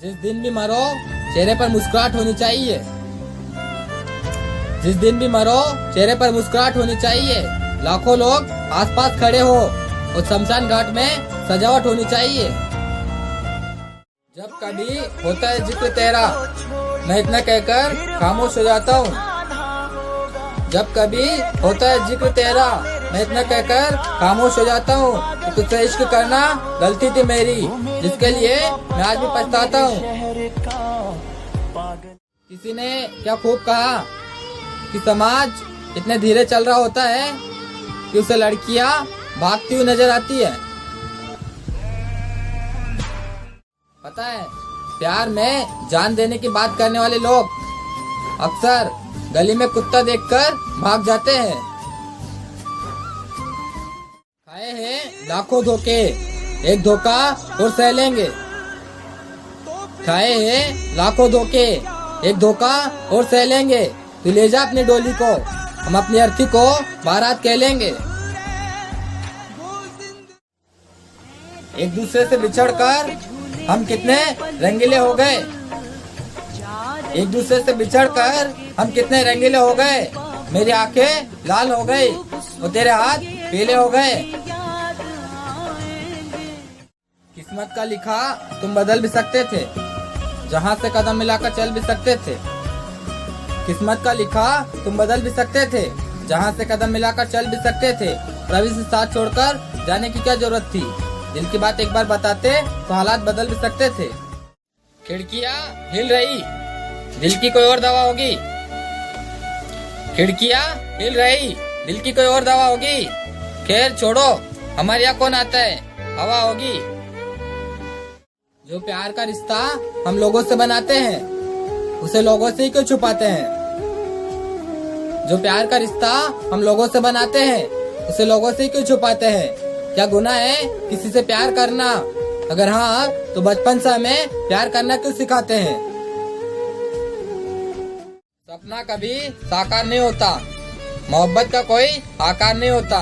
जिस दिन भी मरो चेहरे पर मुस्कुराहट होनी चाहिए। जिस दिन भी मरो चेहरे पर मुस्कुराहट होनी चाहिए। लाखों लोग आसपास खड़े हो और शमशान घाट में सजावट होनी चाहिए। जब कभी होता है जिक्र तेरा, मैं इतना कहकर खामोश हो जाता हूँ। जब कभी होता है जिक्र तेरा, मैं इतना कहकर खामोश हो जाता हूँ। तुझसे इश्क करना गलती थी मेरी, जिसके लिए मैं आज भी पछताता हूँ। किसी ने क्या खूब कहा कि समाज इतने धीरे चल रहा होता है कि उसे लड़कियां भागती हुई नजर आती है। पता है, प्यार में जान देने की बात करने वाले लोग अक्सर गली में कुत्ता देखकर भाग जाते हैं। खाए हैं लाखों धोखे, एक धोखा और सह लेंगे। खाए हैं लाखों धोखे, एक धोखा और सह लेंगे। तू ले जा अपनी डोली को, हम अपनी अर्थी को बारात कह लेंगे। एक दूसरे से बिछड़कर हम कितने रंगीले हो गए। एक दूसरे से बिछड़कर हम कितने रंगीले हो गए। मेरी आंखें लाल हो गई और तेरे हाथ पीले हो गए। किस्मत का लिखा तुम बदल भी सकते थे, जहां से कदम मिलाकर चल भी सकते थे। किस्मत का लिखा तुम बदल भी सकते थे, जहां से कदम मिलाकर चल भी सकते थे। रवि से साथ छोड़कर जाने की क्या जरूरत थी। दिल की बात एक बार बताते तो हालात बदल भी सकते थे। खिड़कियां हिल रही, दिल की कोई और दवा होगी। खिड़कियां हिल रही, दिल की कोई और दवा होगी। खैर छोड़ो, हमारे यहाँ कौन आता है, हवा होगी। जो प्यार का रिश्ता हम लोगों से बनाते हैं, उसे लोगों से ही क्यों छुपाते हैं। जो प्यार का रिश्ता हम लोगों से बनाते हैं, उसे लोगों से ही क्यों छुपाते हैं। क्या गुनाह है किसी से प्यार करना? अगर हाँ, तो बचपन से हमें प्यार करना क्यों सिखाते हैं। सपना कभी साकार नहीं होता, मोहब्बत का कोई आकार नहीं होता।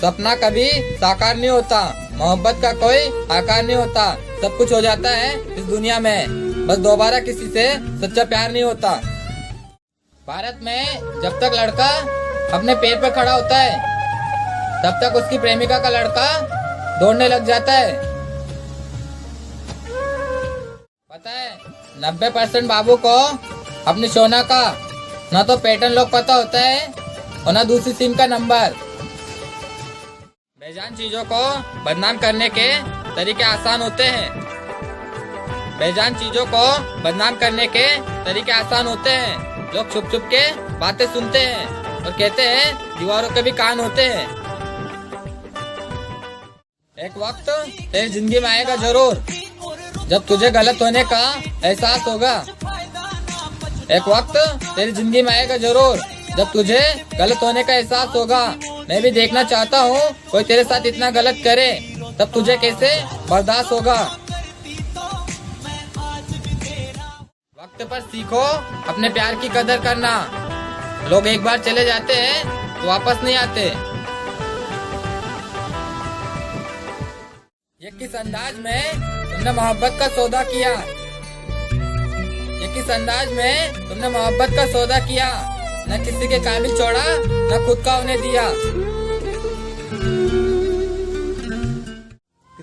सपना कभी साकार नहीं होता, मोहब्बत का कोई आकार नहीं होता। सब कुछ हो जाता है इस दुनिया में, बस दोबारा किसी से सच्चा प्यार नहीं होता। भारत में जब तक लड़का अपने पैर पर खड़ा होता है, तब तक उसकी प्रेमिका का लड़का दौड़ने लग जाता है। पता है, 90% बाबू को अपनी सोना का ना तो पैटर्न लॉक पता होता है और ना दूसरी सिम का नंबर। बेजान चीजों को बदनाम करने के तरीके आसान होते हैं। बेजान चीजों को बदनाम करने के तरीके आसान होते हैं। लोग छुप छुप के बातें सुनते हैं और कहते हैं दीवारों के भी कान होते हैं। एक वक्त तेरी जिंदगी में आएगा जरूर, जब तुझे गलत होने का एहसास होगा। एक वक्त तेरी जिंदगी में आएगा जरूर, जब तुझे गलत होने का एहसास होगा। मैं भी देखना चाहता हूँ कोई तेरे साथ इतना गलत करे, तब तुझे कैसे बर्दाश्त होगा। वक्त पर सीखो अपने प्यार की कदर करना। लोग एक बार चले जाते हैं तो वापस नहीं आते। ये किस अंदाज में तुमने मोहब्बत का सौदा किया। ये किस अंदाज में तुमने मोहब्बत का सौदा किया। न किसी के काबिल छोड़ा, न खुद का उन्हें दिया।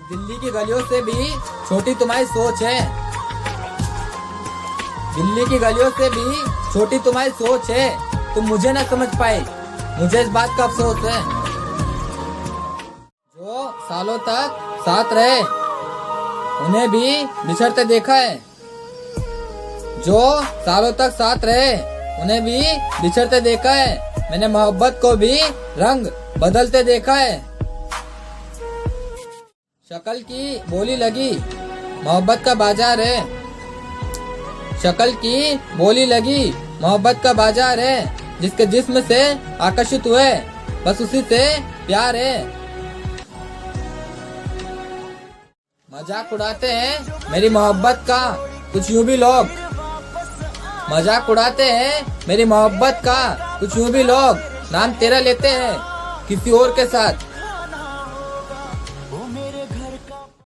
दिल्ली की गलियों से भी छोटी तुम्हारी सोच है। दिल्ली की गलियों से भी छोटी तुम्हारी सोच है। तुम मुझे न समझ पाए, मुझे इस बात का अफसोस है। जो सालों तक साथ रहे, उन्हें भी बिछड़ते देखा है। जो सालों तक साथ रहे, उन्हें भी बिछड़ते देखा है। मैंने मोहब्बत को भी रंग बदलते देखा है। शक्ल की बोली लगी, मोहब्बत का बाजार है। शक्ल की बोली लगी, मोहब्बत का बाजार है। जिसके जिस्म से आकर्षित हुए, बस उसी से प्यार है। मजाक उड़ाते हैं मेरी मोहब्बत का कुछ यूं भी लोग। मजाक उड़ाते हैं मेरी मोहब्बत का कुछ यूं भी लोग। नाम तेरा लेते हैं किसी और के साथ।